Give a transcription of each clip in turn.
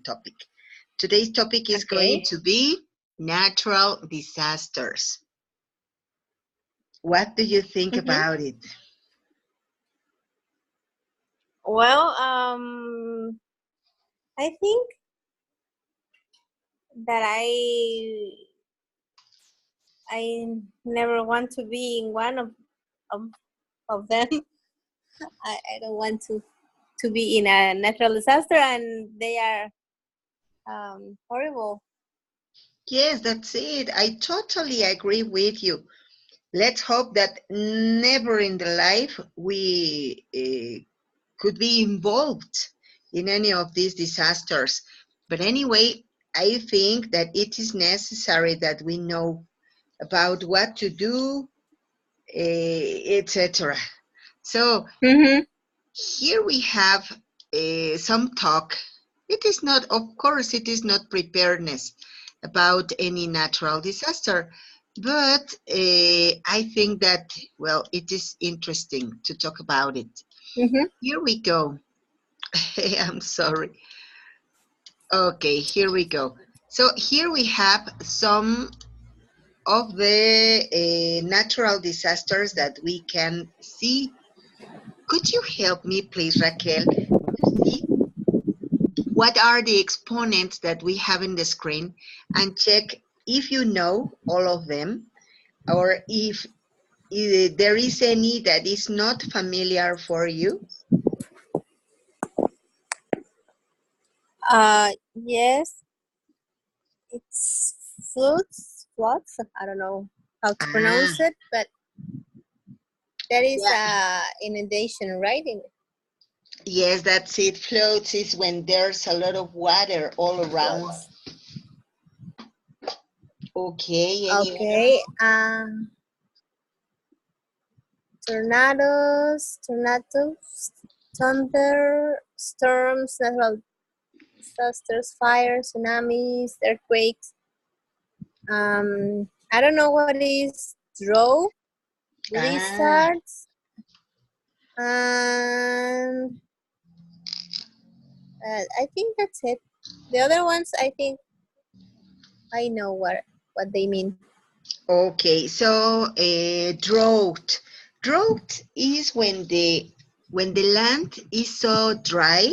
topic. Today's topic is going to be natural disasters. What do you think about it? Well, I think that I never want to be in one of them. I don't want to be in a natural disaster, and they are horrible. Yes, that's it. I totally agree with you. Let's hope that never in the life we could be involved in any of these disasters. But anyway, I think that it is necessary that we know about what to do, etc. So here we have some talk. It is not, of course, it is not preparedness about any natural disaster, but I think that, well, it is interesting to talk about it. Here we go. I'm sorry. Okay, here we go. So here we have some of the natural disasters that we can see. Could you help me, please, Raquel, to see what are the exponents that we have in the screen and check if you know all of them or if there is any that is not familiar for you? Yes, it's floods. I don't know how to pronounce it, but that is inundation, right? Yes, that's it. Floods is when there's a lot of water all around. Okay. Okay. Tornadoes, thunder, storms, natural disasters, fires, tsunamis, earthquakes. I don't know what is drought, blizzards, and I think that's it. The other ones, I think I know what they mean. Okay, so drought. Drought is when the land is so dry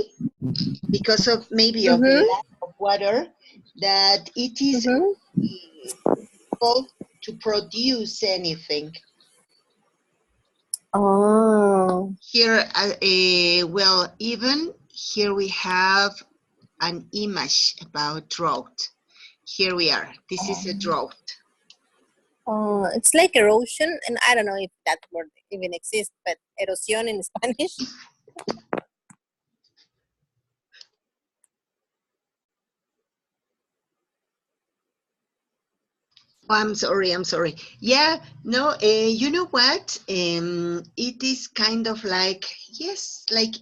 because of maybe of the lack of water that it is difficult to produce anything. Oh. Here, well, even here we have an image about drought. Here we are. This is a drought. It's like erosion, and I don't know if that word even exists, but erosión in Spanish. Oh, I'm sorry. Yeah, no, you know what? It is kind of like, yes, like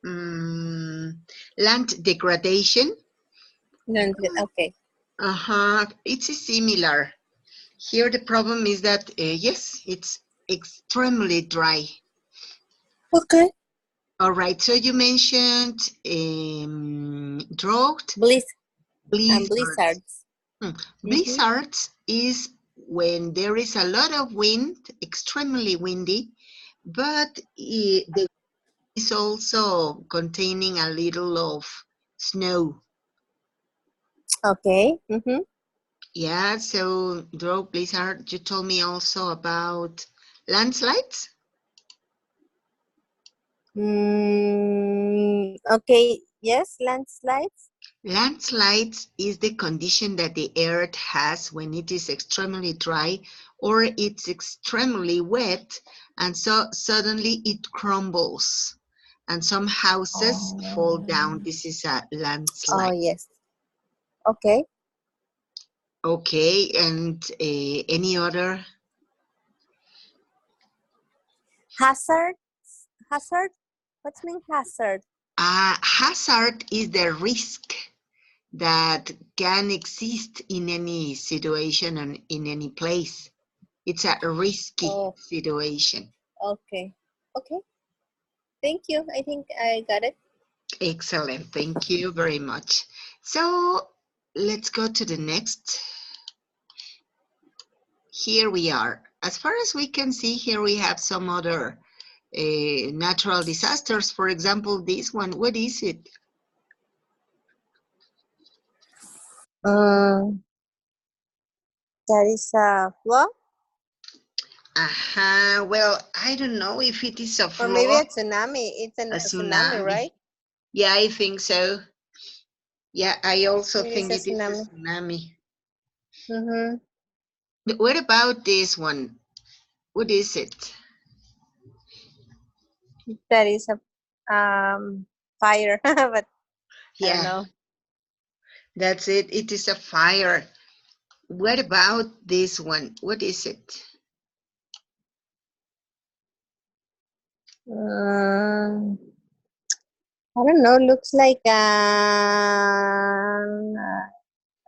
land degradation. Okay. It's similar. Here the problem is that, yes, it's extremely dry. Okay. All right, so you mentioned drought. Blizzards. Blizzards is when there is a lot of wind, extremely windy, but the is also containing a little of snow. Okay. Yeah, so drought, blizzard, you told me also about landslides? Okay, yes, landslides. Landslides is the condition that the earth has when it is extremely dry or it's extremely wet, and so suddenly it crumbles and some houses fall down. This is a landslide. Oh, yes. Okay. Okay, and any other? Hazard? What's mean hazard? Hazard is the risk that can exist in any situation and in any place. It's a risky situation. Okay. Thank you. I think I got it. Excellent. Thank you very much. So let's go to the next. Here we are. As far as we can see, here we have some other natural disasters. For example, this one. What is it? Um, that is a flood, Aha. Well, I don't know if it is a or maybe flood, a tsunami. It's a a tsunami, tsunami. right? Yeah, I think so. Yeah, I also It is think a it is a tsunami. tsunami. Mm-hmm. But what about this one? What is it? That is a fire, but I don't Yeah, know. that's it. It is a fire. What about this one? What is it? Um, I don't know. Looks like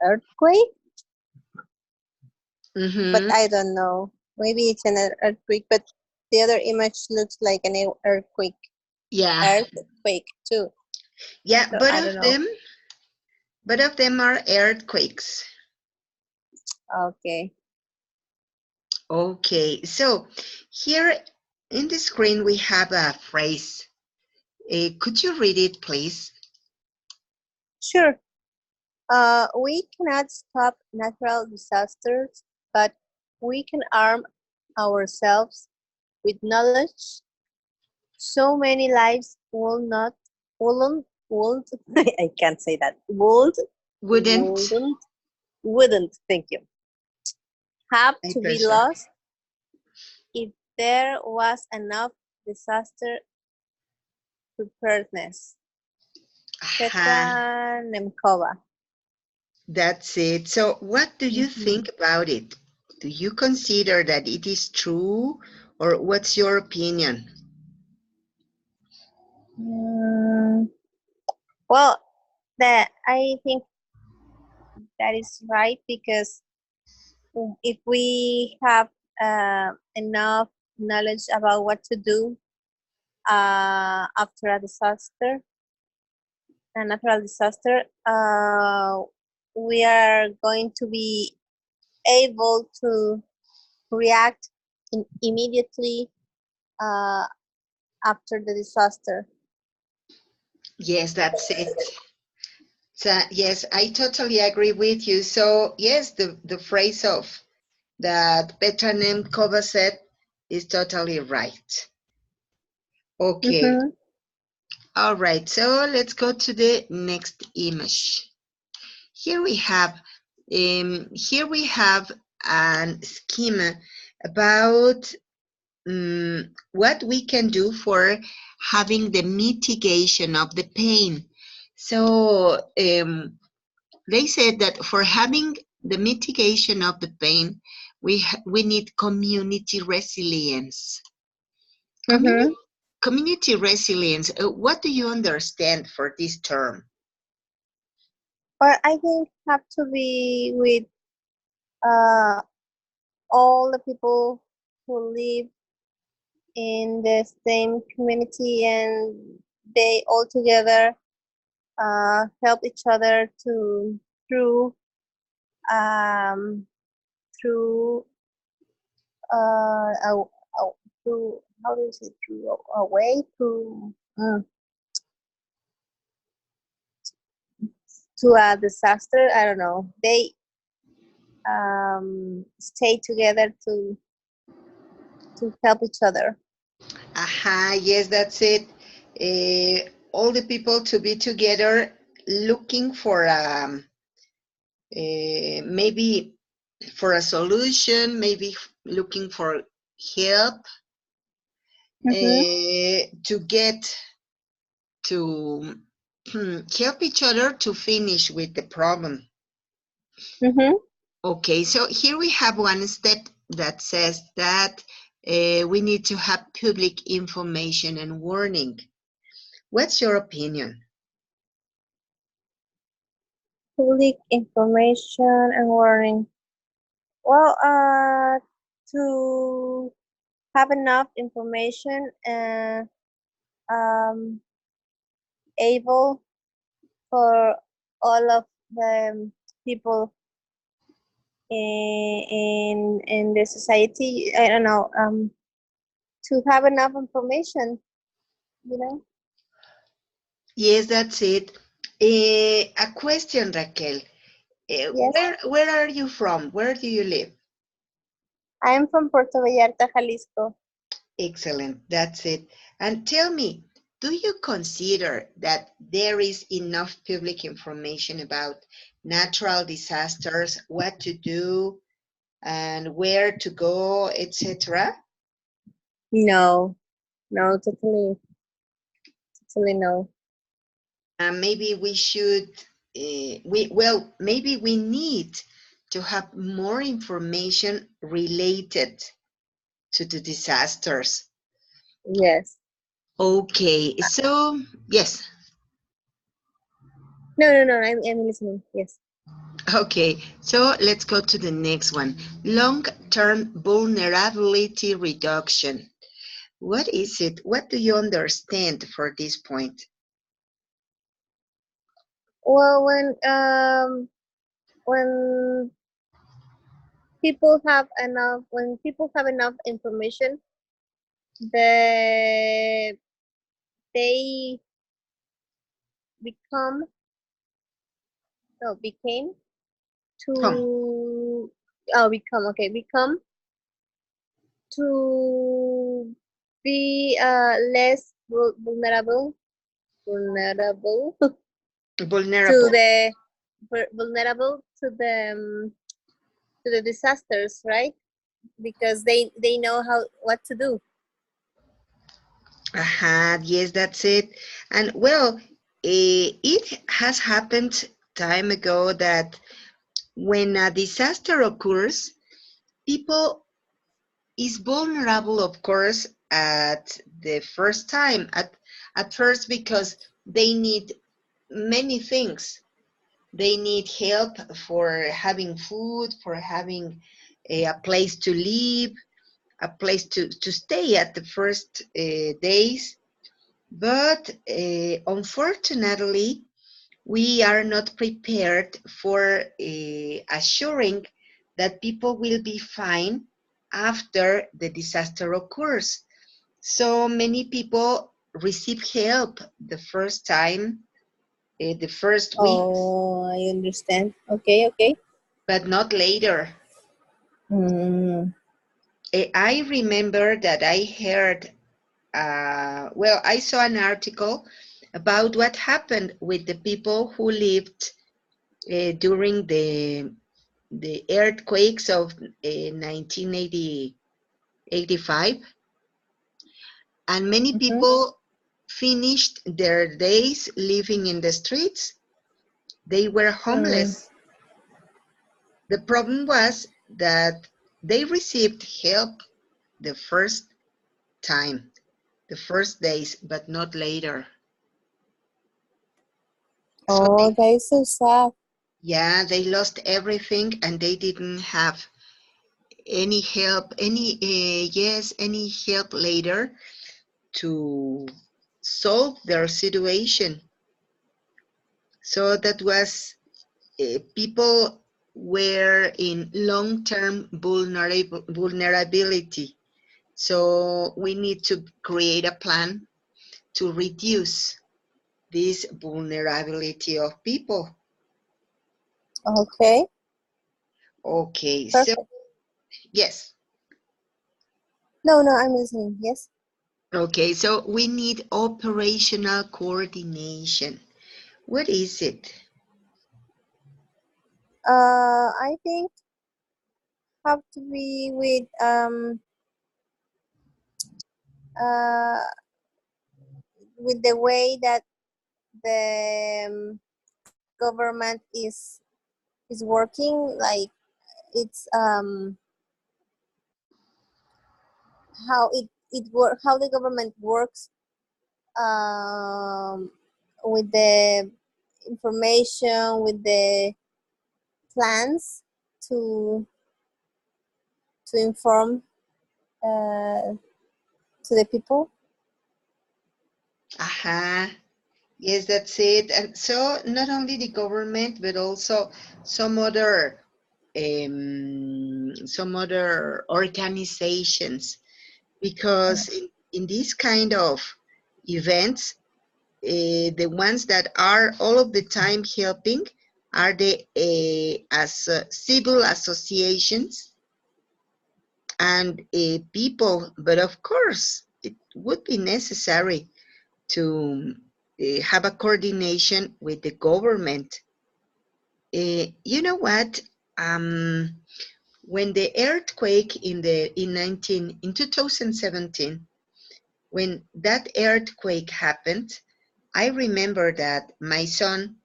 earthquake, but Mm-hmm. I don't know. Maybe it's an earthquake, but the other image looks like an Yeah, earthquake too. yeah. So I don't know. Both of them are earthquakes. Okay. Okay, so here in the screen we have a phrase. Could you read it, please? Sure. We cannot stop natural disasters, but we can arm ourselves with knowledge. So many lives will not, would, I can't say that, Wouldn't. wouldn't, wouldn't, thank you, have My to be pleasure. lost if there was enough disaster preparedness. Petra Aha, Nemkova. that's it. So, what do you Mhm. think about it? Do you consider that it is true, or what's your opinion? Mm, well, that I think that is right because if we have enough knowledge about what to do after a natural disaster, we are going to be able to react immediately uh, after the disaster. Yes, that's it. So, yes, I totally agree with you. So, yes, the phrase of that Petra Nemkova said is totally right. Okay. Mm-hmm. All right, so let's go to the next image. Here we have an schema about what we can do for having the mitigation of the pain. So they said that for having the mitigation of the pain, we need community resilience. Mm-hmm. Community resilience. What do you understand for this term? But I think have to be with uh, all the people who live in the same community and they all together help each other to through um, through a through how do you say through a way to a disaster. I don't know. They stay together to help each other. Aha, yes, that's it. All the people to be together looking for maybe for a solution, maybe looking for help Mm-hmm. to get to help each other to finish with the problem. Mm-hmm. Okay, so here we have one step that says that we need to have public information and warning. What's your opinion? Public information and warning. Well, to have enough information um, able for all of the people in the society, I don't know, to have enough information, you know. Yes, that's it. A question, Raquel. Yes, Where are you from? Where do you live? I am from Puerto Vallarta, Jalisco. Excellent. That's it. And tell me, do you consider that there is enough public information about natural disasters, what to do, and where to go, etc.? No, no, totally no. Maybe we should, maybe we need to have more information related to the disasters. Yes. Okay, so yes. No, I'm listening. Yes. Okay, so let's go to the next one. Long-term vulnerability reduction. What is it? What do you understand for this point? Well, when people have enough information, they become no became Come, to become to be less vulnerable to vulnerable. the vulnerable to the disasters, right? Because they know how what to do. Aha, yes, that's it. And well, it has happened time ago that when a disaster occurs, people is vulnerable, of course, at the first time, at first because they need many things. They need help for having food, for having a place to live, a place to stay at the first days. But unfortunately, we are not prepared for assuring that people will be fine after the disaster occurs. So many people receive help the first time, the first weeks, Oh, I understand. Okay. but not later. Mm. I remember that I heard, I saw an article about what happened with the people who lived during the earthquakes of 1985, and many Mm-hmm. people finished their days living in the streets. They were Mm. homeless. The problem was that they received help the first time, the first days, but not later. So Oh, that is so sad. yeah, they lost everything and they didn't have any help, any help later to solve their situation. So that was people were in long-term vulnerability. So we need to create a plan to reduce this vulnerability of people. Okay, Okay, so perfect. yes. No, I'm listening. Yes. Okay, so we need operational coordination. What is it? I think have to be uh with the way that the government is working. Like it's how how the government works um with the information, with the plans to inform to the people. Aha. Yes, that's it. And so not only the government, but also some other organizations, because in these kind of events, the ones that are all of the time helping are the as civil associations and people. But of course, it would be necessary to have a coordination with the government. You know what? Um, when the earthquake in 2017, when that earthquake happened, I remember that my son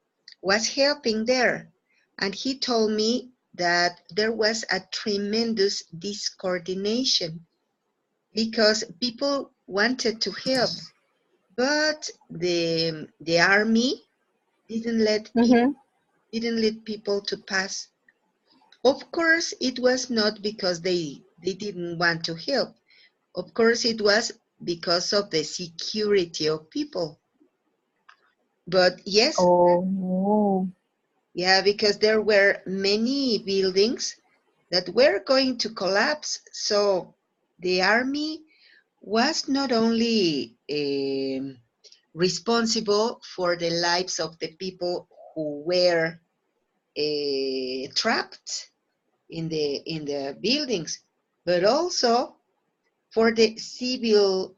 was helping there, and he told me that there was a tremendous discoordination because people wanted to help, but the army didn't let people Mm-hmm. to pass. Of course, it was not because they didn't want to help. Of course, it was because of the security of people. But yes, Oh. yeah, because there were many buildings that were going to collapse. So the army was not only responsible for the lives of the people who were trapped in the buildings, but also for the civil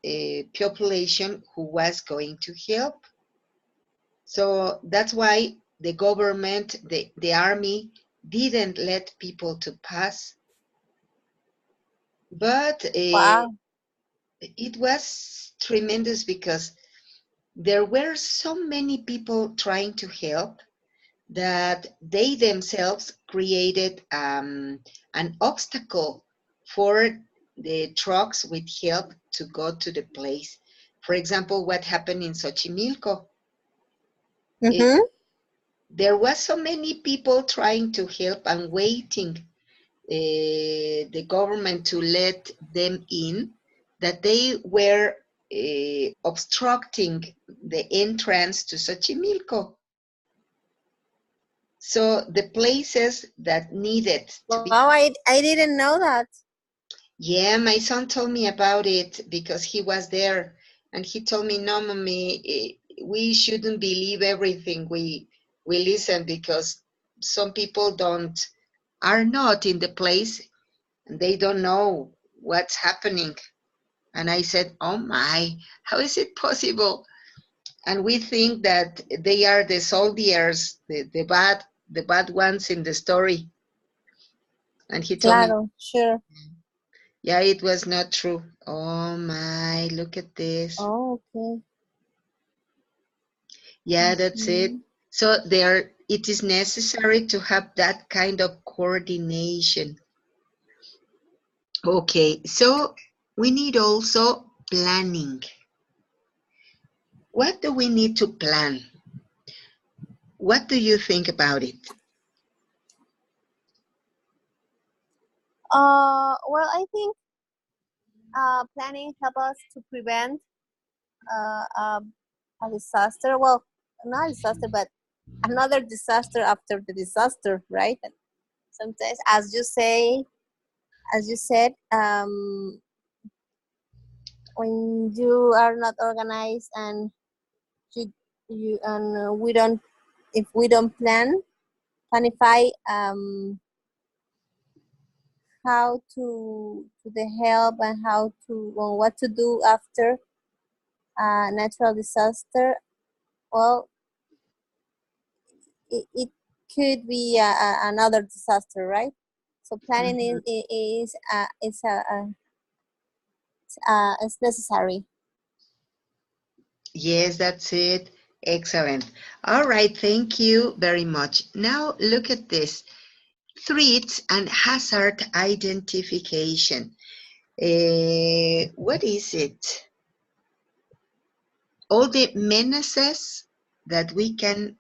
population who was going to help. So that's why the government, the army, didn't let people to pass. But Wow. it was tremendous because there were so many people trying to help that they themselves created an obstacle for the trucks with help to go to the place. For example, what happened in Xochimilco. It, Mm-hmm. there was so many people trying to help and waiting the government to let them in that they were obstructing the entrance to Xochimilco. So the places that needed to be. Wow, I didn't know that. Yeah, my son told me about it because he was there, and he told me, "No, mommy, we shouldn't believe everything we listen because some people don't are not in the place and they don't know what's happening." And I said, "Oh my, how is it possible?" And we think that they are the soldiers, the bad ones in the story. And he told me, Claro, sure. yeah, it was not true. Oh my, look at this. Oh, okay. Yeah, that's it. Mm-hmm. So there, it is necessary to have that kind of coordination. Okay, so we need also planning. What do we need to plan? What do you think about it? Well, I think planning help us to prevent a disaster. Well, not a disaster, but another disaster after the disaster, right? And sometimes, as you said, when you are not organized and you you and we don't if we don't planify how to the help and how to what to do after a natural disaster. Well, it could be another disaster, right? So planning Mhm. is necessary. Yes, that's it. Excellent. All right, thank you very much. Now look at this. Threats and hazard identification. What is it? All the menaces that we can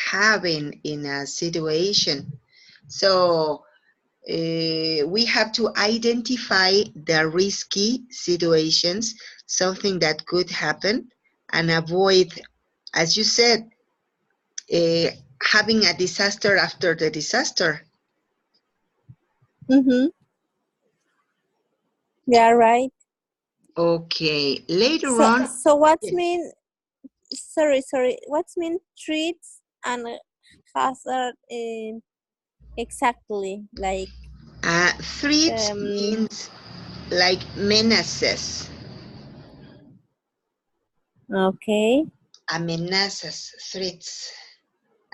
have in a situation. So we have to identify the risky situations, something that could happen, and avoid as you said, having a disaster after the disaster. Mm-hmm. Yeah, right. Okay, later So, on, so what's yes. mean? Sorry. What's mean treats and hazard exactly? Like Threats um. means like menaces, Okay. amenazas, threats,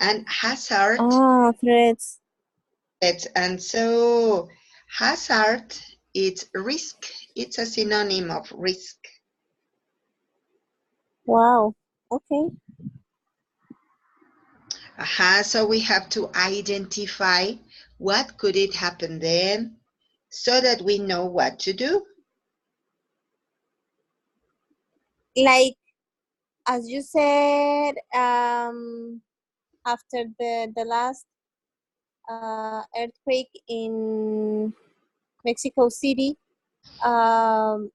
and hazard, Oh, threats. threats. And so hazard, it's risk. It's a synonym of risk. Wow. Okay. So we have to identify what could it happen then so that we know what to do. Like as you said, after the last earthquake in Mexico City, um,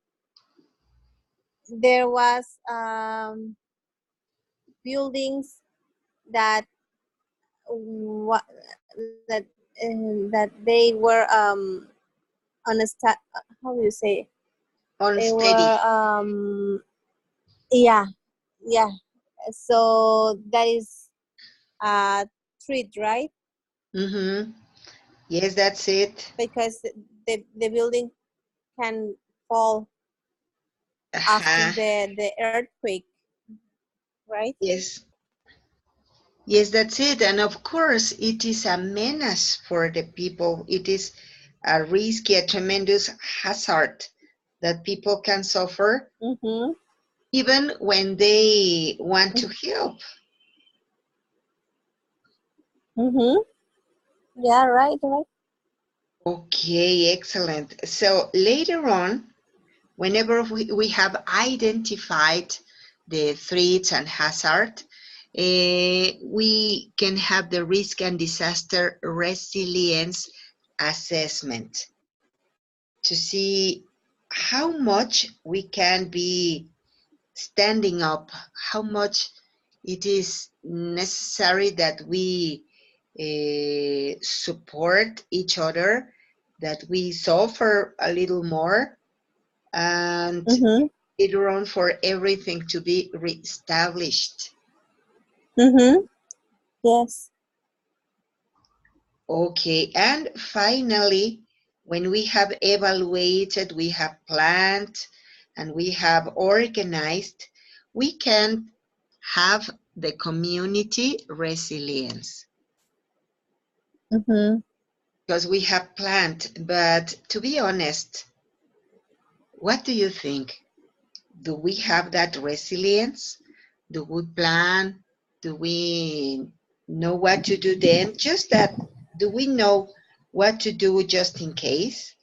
there was buildings that that that they were on a how do you say, they were Unsteady. yeah, yeah, so that is a threat, right? Mm-hmm. Yes, that's it. Because the building can fall after Uh-huh. the earthquake, right? Yes. Yes, that's it. And of course, it is a menace for the people. It is a risky, a tremendous hazard that people can suffer Mm-hmm. even when they want to help. Mm-hmm. Yeah, right. Okay, excellent. So later on, whenever we have identified the threats and hazard, we can have the risk and disaster resilience assessment to see how much we can be standing up, how much it is necessary that we support each other, that we suffer a little more, and Mm-hmm. later on for everything to be reestablished. Mm-hmm. Yes. Okay, and finally, when we have evaluated, we have planned, and we have organized, we can have the community resilience Mm-hmm. because we have planned. But to be honest, what do you think? Do we have that resilience? Do we plan? Do we know what to do then? Just that, do we know what to do just in case?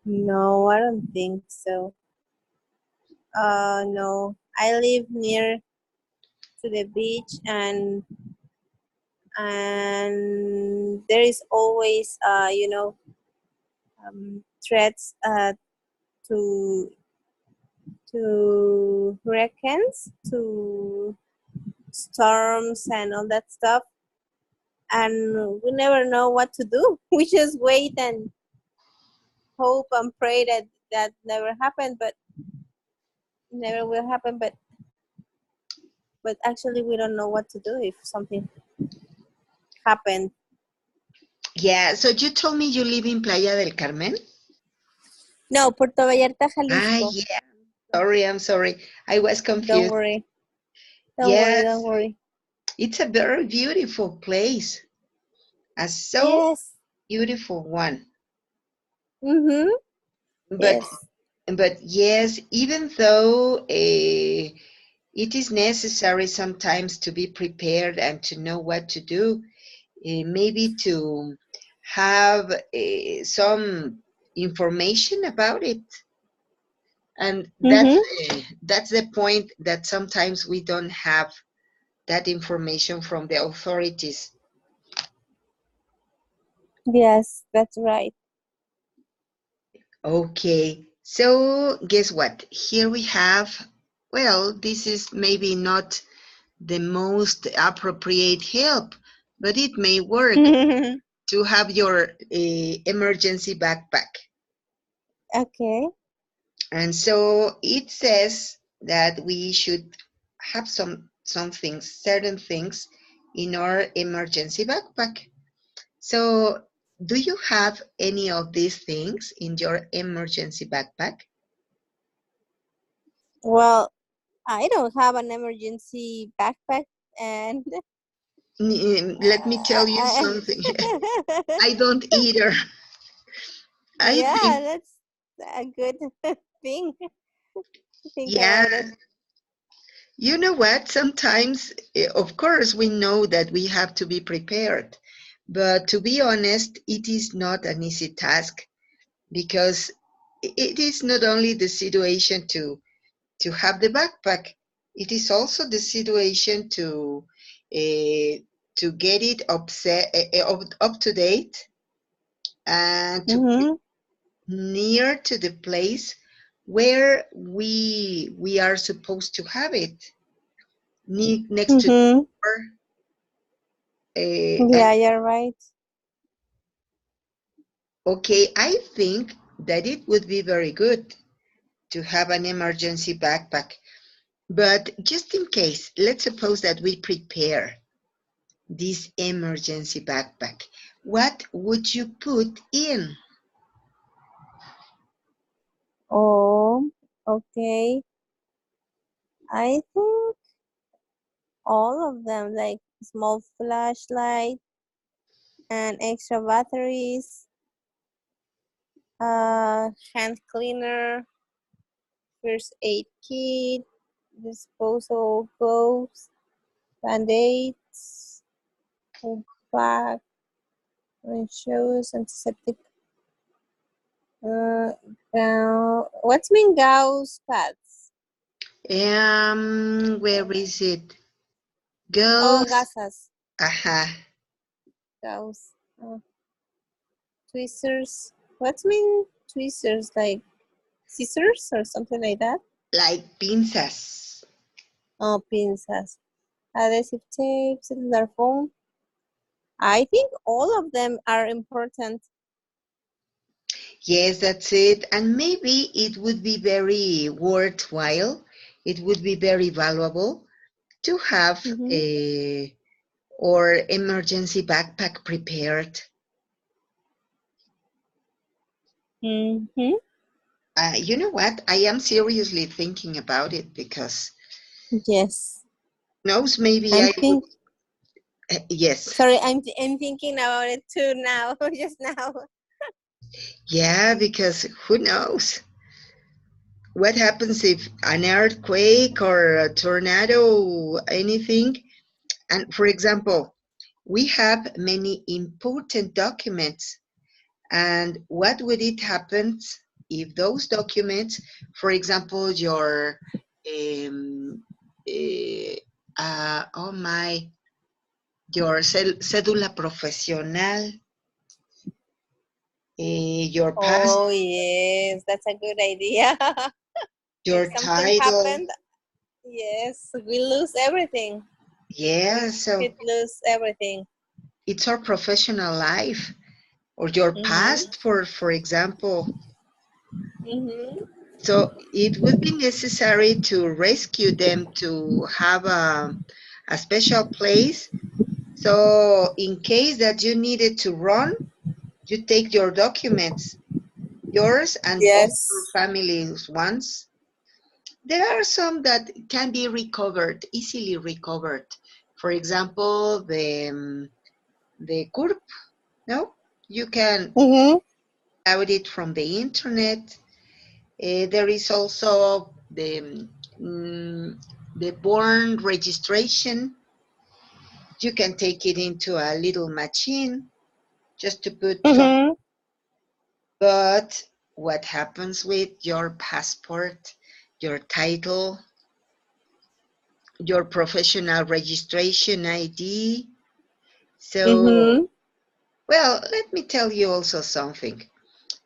No, I don't think so. No, I live near to the beach, and there is always threats to hurricanes, to storms and all that stuff, and we never know what to do. We just wait and hope and pray that that never happened, but never will happen. But actually we don't know what to do if something happened. Yeah, so you told me you live in Playa del Carmen? No, Puerto Vallarta, Ah, Jalisco. yeah. Sorry, I'm sorry. I was Don't confused. worry. Don't worry, Yes, don't worry. it's a very beautiful place. A so Yes. beautiful one. Mm-hmm. But Yes. yes, even though it is necessary sometimes to be prepared and to know what to do, maybe to have some information about it. And Mm-hmm. that's the point, that sometimes we don't have that information from the authorities. Yes, that's right. Okay, so guess what? Here we have well, this is maybe not the most appropriate help, but it may work to have your emergency backpack. Okay. And so it says that we should have some things, certain things in our emergency backpack. So do you have any of these things in your emergency backpack? Well, I don't have an emergency backpack, and Let me tell you something. I don't either. I yeah, think, that's a good thing to think yeah, about it. you know what? Sometimes, of course, we know that we have to be prepared. But to be honest, it is not an easy task because it is not only the situation to have the backpack, it is also the situation uh, to get it up to date and to Mm-hmm. near to the place where we are supposed to have it, next to the Mm-hmm. door. And Yeah, you're right. okay, I think that it would be very good to have an emergency backpack. But just in case, let's suppose that we prepare this emergency backpack. What would you put in? Oh, okay. I think all of them, like small flashlight and extra batteries, hand cleaner, first aid kit, disposable gloves, band-aids, full bag, and shoes, antiseptic. Uh, what's mean gauze pads? Where is it? Oh, Girls. gasas. Aha, Gauze. Tweezers. What's mean tweezers? Like scissors or something like that? like pinzas. Oh, pinzas. Adhesive tape, cellular phone. I think all of them are important. Yes, that's it. And maybe it would be very worthwhile. It would be very valuable to have Mm-hmm. a or emergency backpack prepared. Mm-hmm. You know what? I am seriously thinking about it because Yes. knows maybe I'm I would. think. Yes, Sorry, I'm thinking about it too now. Just now. yeah, because who knows what happens if an earthquake or a tornado, anything. And for example, we have many important documents. And what would it happen if those documents, for example, your um, eh, oh my, your cédula profesional, your past, Oh yes, that's a good idea. If your something title, happened, yes, we lose everything. yeah, We so could lose everything. it's our professional life or your Mm-hmm. past, for example. Mm-hmm. So it would be necessary to rescue them to have a special place. So in case that you needed to run, you take your documents, yours and all your Yes. family's ones. There are some that can be recovered, easily recovered. For example, the CURP, no? You can Mm-hmm. download it from the internet. There is also the born registration. You can take it into a little machine just to put some. Mm-hmm. But what happens with your passport, your title, your professional registration ID? So, Mm-hmm. well, let me tell you also something.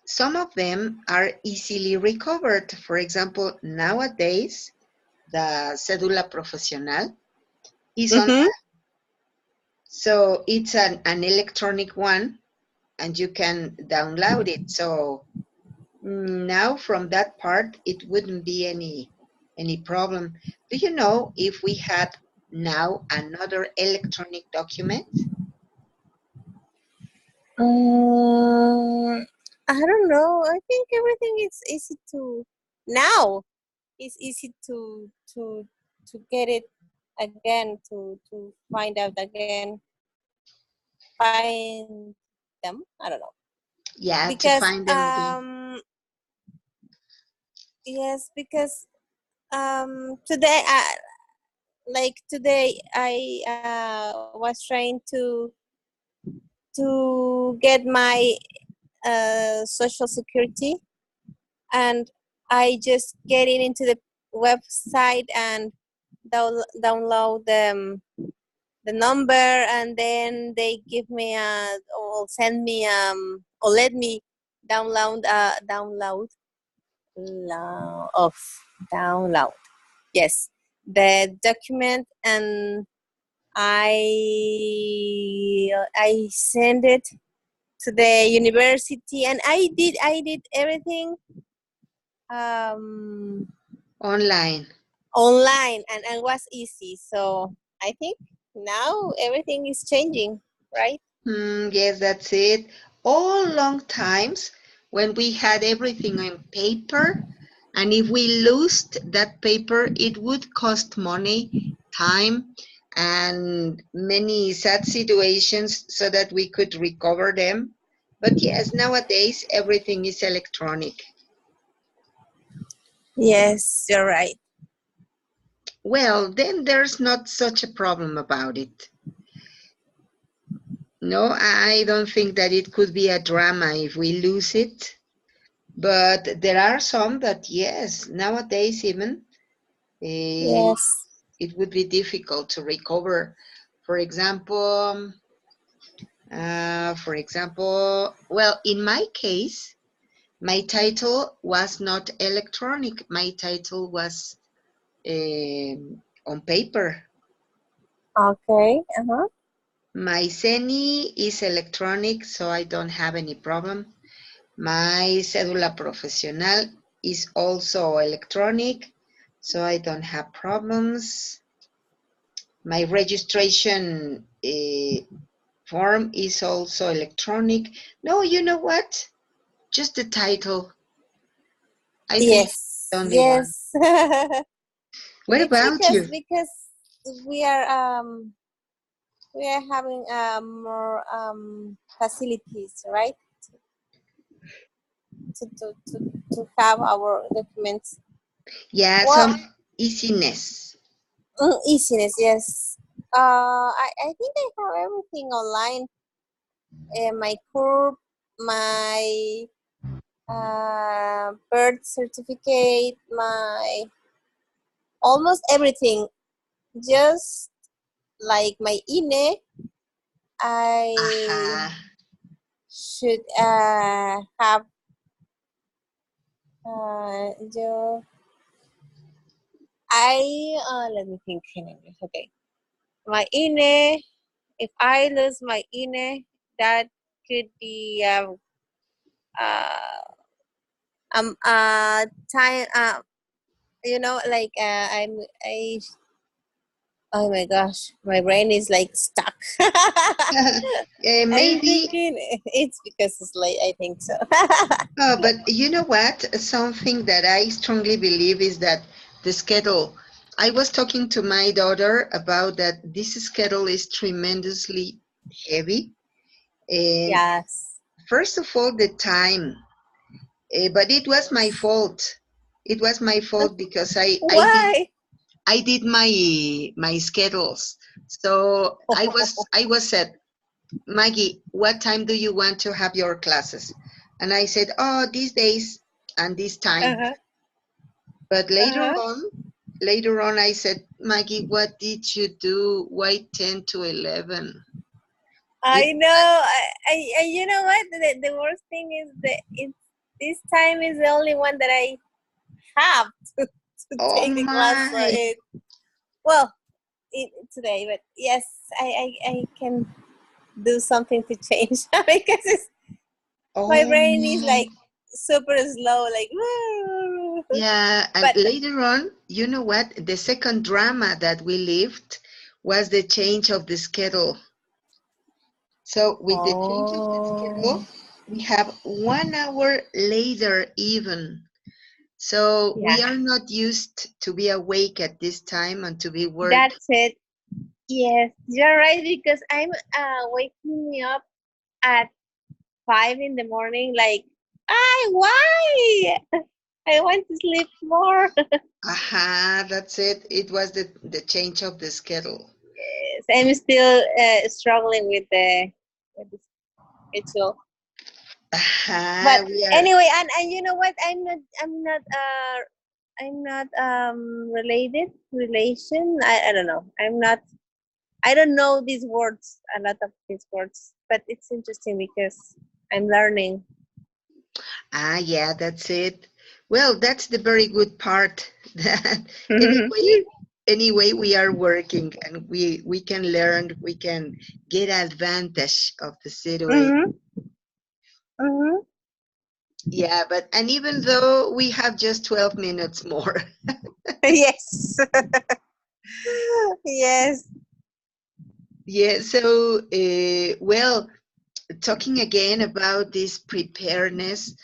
Some of them are easily recovered. For example, nowadays, the Cédula Profesional, is on. Mm-hmm. So it's an electronic one, and you can download it. So now from that part, it wouldn't be any problem. Do you know if we had now another electronic document? Um, I don't know. I think everything is easy to now. It's easy to get it again to find out again, find them. I don't know Yeah, to because find them again. yes, because today I was trying to get my social security, and I just get in into the website and download the number, and then they give me a or send me or let me download of download, yes, the document, and I send it to the university, and I did everything um Online. online, and was easy. So I think now everything is changing, right? Yes, that's it. All long times when we had everything on paper, and if we lost that paper, it would cost money, time, and many sad situations so that we could recover them. But yes, nowadays everything is electronic. Yes, you're right. Well, then there's not such a problem about it. No, I don't think that it could be a drama if we lose it. But there are some that, yes, nowadays even Yes. it would be difficult to recover. For example, well, in my case, my title was not electronic. My title was on paper. Okay. Uh-huh. My CENI is electronic, so I don't have any problem. My cédula profesional is also electronic, so I don't have problems. My registration form is also electronic. No, you know what? Just the title. I think Yes. the only one. Yes. What It's about you? because we are um we are having more facilities, right? To have our documents. Yeah, Well, some easiness. easiness, yes. I think I have everything online. My CURP, my birth certificate, my almost everything. Just like my INE, I Aha. should have yo, let me think in English. Okay, my INE. If I lose my INE, that could be uh, time like I oh my gosh, my brain is like stuck. I'm Maybe, thinking it's because it's late, I think so. but you know what? Something that I strongly believe is that the schedule. I was talking to my daughter about that this schedule is tremendously heavy. And Yes. first of all, the time. But it was my fault. It was my fault because Why? I did my schedules. So I was said, Maggie, what time do you want to have your classes? And I said, oh, these days and this time. Uh-huh. But Uh-huh. later on, I said, Maggie, what did you do? Why 10 to 11? It, I know. You know what? The worst thing is that this time is the only one that I have. to Oh take the class. So my. well, today, but yes, I can do something to change because my Oh brain is no. like super slow, like. Yeah, and But later on, you know what? The second drama that we lived was the change of the schedule. So with the change of the oh, schedule, we have 1 hour later even. So yeah, we are not used to be awake at this time and to be work. that's it. Yes, you're right because I'm waking me up at 5 in the morning. Like, why? I want to sleep more. Aha, that's it. It was the change of the schedule. Yes, I'm still struggling with the schedule. Aha, But we are. anyway, and you know what? I'm not related relation. I don't know. I don't know these words, a lot of these words, but it's interesting because I'm learning. Ah, yeah, that's it. Well, that's the very good part. That anyway, we are working and we can learn, we can get advantage of the situation. Mm-hmm. Mm-hmm. Yeah, but and even though we have just 12 minutes more. Yes. Yes. Yeah, so well, talking again about this preparedness,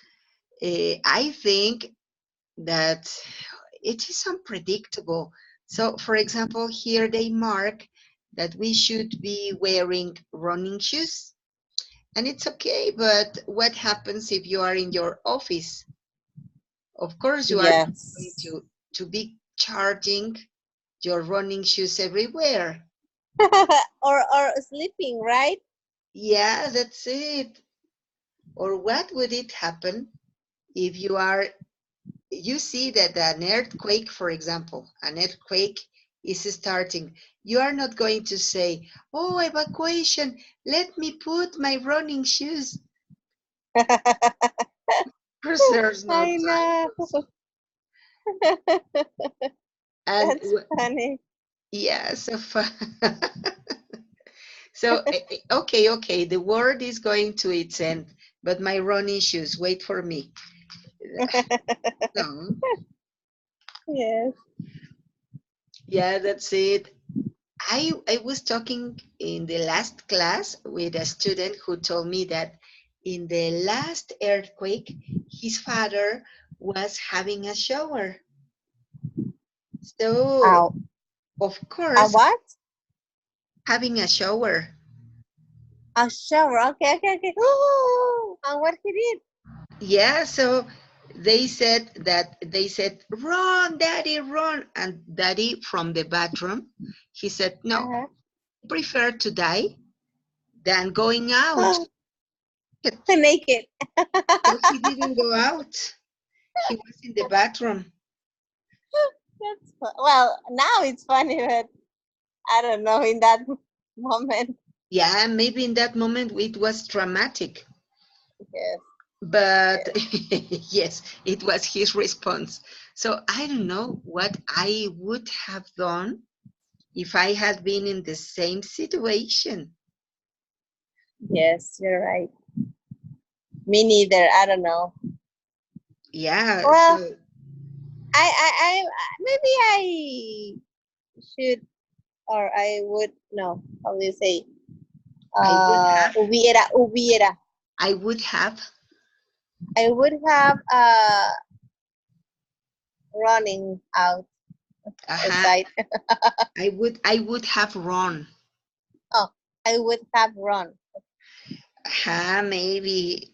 I think that it is unpredictable. So, for example, here they mark that we should be wearing running shoes, and it's okay, but what happens if you are in your office? Of course, you are not going Yes. to be charging your running shoes everywhere. Or sleeping, right? Yeah, that's it. Or what would it happen if you see that an earthquake, for example, an earthquake is starting. You are not going to say, oh, evacuation, let me put my running shoes. Because there's no I time know. also. And That's funny. yeah, so fun. So, okay, the word is going to its end, but my running shoes, wait for me. No, Yes. yeah, that's it. I was talking in the last class with a student who told me that in the last earthquake, his father was having a shower. So, A, of a course, what? having a shower. A shower. Okay, okay, okay. Oh, and what he did? Yeah, so they said, run, daddy, run. And daddy from the bathroom, he said, no, Uh-huh. I prefer to die than going out. Naked. So he didn't go out. He was in the bathroom. Well, now it's funny, but I don't know in that moment. Yeah, maybe in that moment it was traumatic, Yes, but yes, yes, it was his response. So I don't know what I would have done if I had been in the same situation. yes, you're right. Me neither. I don't know. Yeah, Well, so I maybe I should or I would no. How do you say? I would have, Hubiera. I would have, I would have running uh outside. I would have run. Oh, I would have run. Maybe,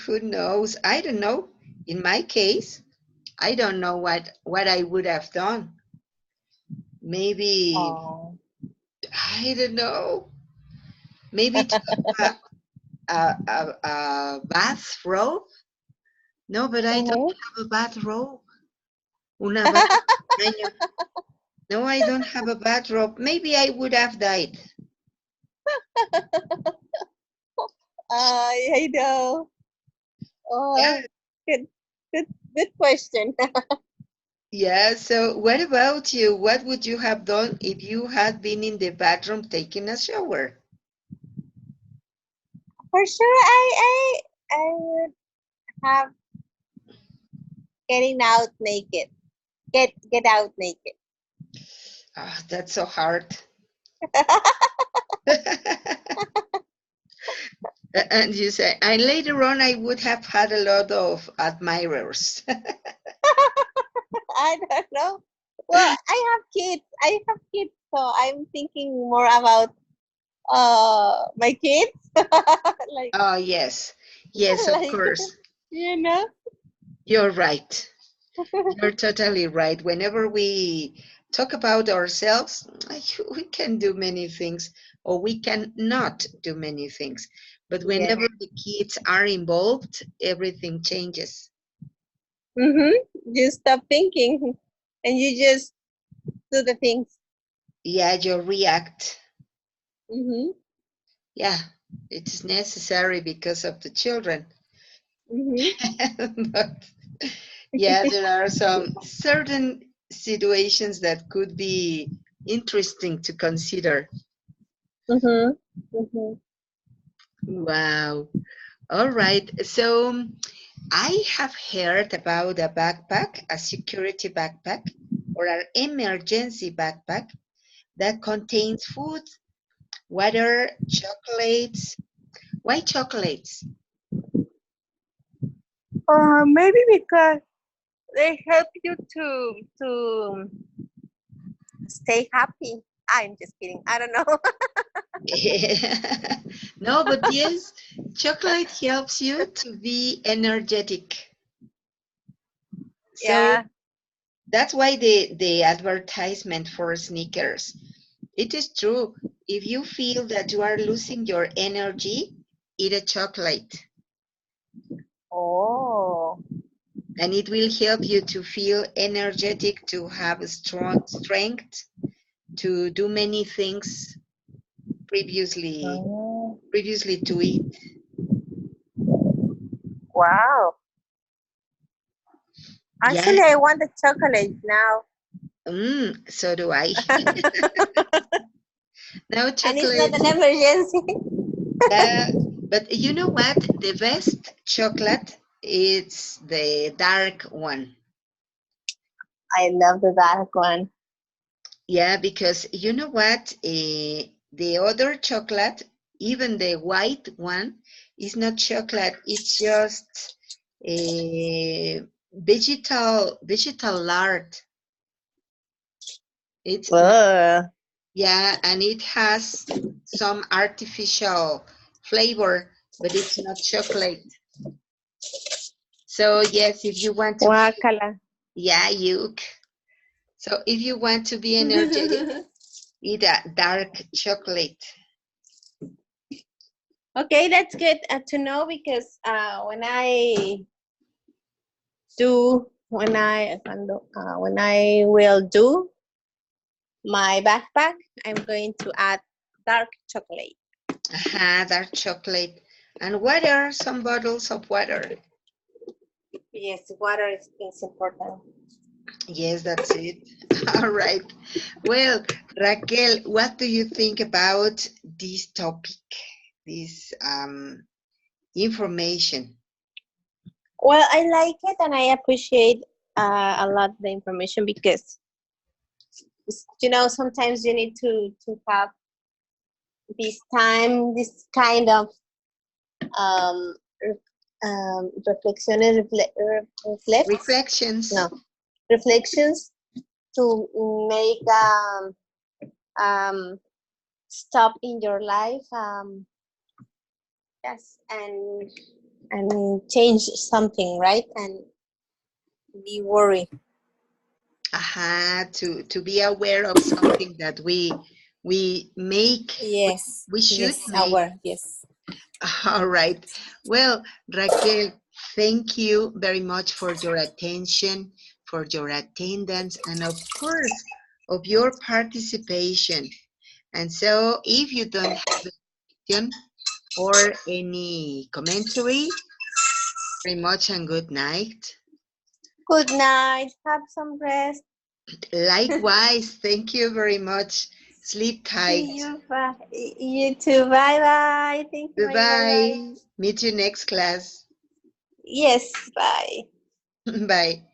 who knows? I don't know. In my case, I don't know what I would have done. Maybe, Oh. I don't know. Maybe to have a bathrobe. No, but I don't Mhm. have a bathrobe. Una bata de baño. No, I don't have a bathrobe. Maybe I would have died. I know. Oh, Yeah, good, good, good question. Yeah, so what about you? What would you have done if you had been in the bathroom taking a shower? For sure, I would have getting out naked. Get out naked. Ah, that's so hard. And you say, and later on, I would have had a lot of admirers. I don't know. Well, I have kids, so I'm thinking more about my kids. like Oh, yes. Yes, of like course. you know. You're right. You're totally right. Whenever we talk about ourselves, we can do many things or we can not do many things. But Yes. whenever the kids are involved, everything changes. Mm-hmm. You stop thinking and you just do the things. Yeah, you react. Mm-hmm. Yeah, it's necessary because of the children. Mm-hmm. But yeah, there are some certain situations that could be interesting to consider. Mm-hmm. Mm-hmm. Wow. All right. So I have heard about a backpack, a security backpack, or an emergency backpack that contains food, water, chocolates. Why chocolates? Maybe because they help you to stay happy. I'm just kidding. I don't know. No, but yes, chocolate helps you to be energetic. So Yeah. that's why the advertisement for sneakers. It is true. If you feel that you are losing your energy, eat a chocolate. Oh. And it will help you to feel energetic, to have a strong strength, to do many things previously Oh. previously to it. Wow. Yeah, Actually, I want the chocolate now. so do I. Now And it's not chocolate. an emergency. Yeah, but you know what? The best chocolate is the dark one. I love the dark one. Yeah, because you know what? The other chocolate, even the white one, is not chocolate. It's just vegetal lard. It's not, Ugh. yeah, and it has some artificial flavor, but it's not chocolate. So yes, if you want to feel, Guacala. yeah, you. So if you want to be energetic, eat a dark chocolate. Okay, that's good to know because when I will do my backpack, I'm going to add dark chocolate. Aha, dark chocolate. And water, some bottles of water. Yes, water is important. Yes, that's it. All right. Well, Raquel, what do you think about this topic, this information? Well, I like it and I appreciate a lot the information because sometimes you need to have this time, this kind of um, reflections, reflects, Reflections. no, reflections to make um, stop in your life, yes, and change something, right? And be worried. Aha, to be aware of something that we make, Yes, we should yes, make. aware, yes. All right. Well, Raquel, thank you very much for your attention, for your attendance, and of course, of your participation. And so, if you don't have a question or any commentary, very much and good night. Good night. Have some rest. Likewise, thank you very much. Sleep See tight. you. Bye. You too. Bye bye. Thank you, Maria. Bye bye. Bye. Meet you next class. Yes. Bye. Bye.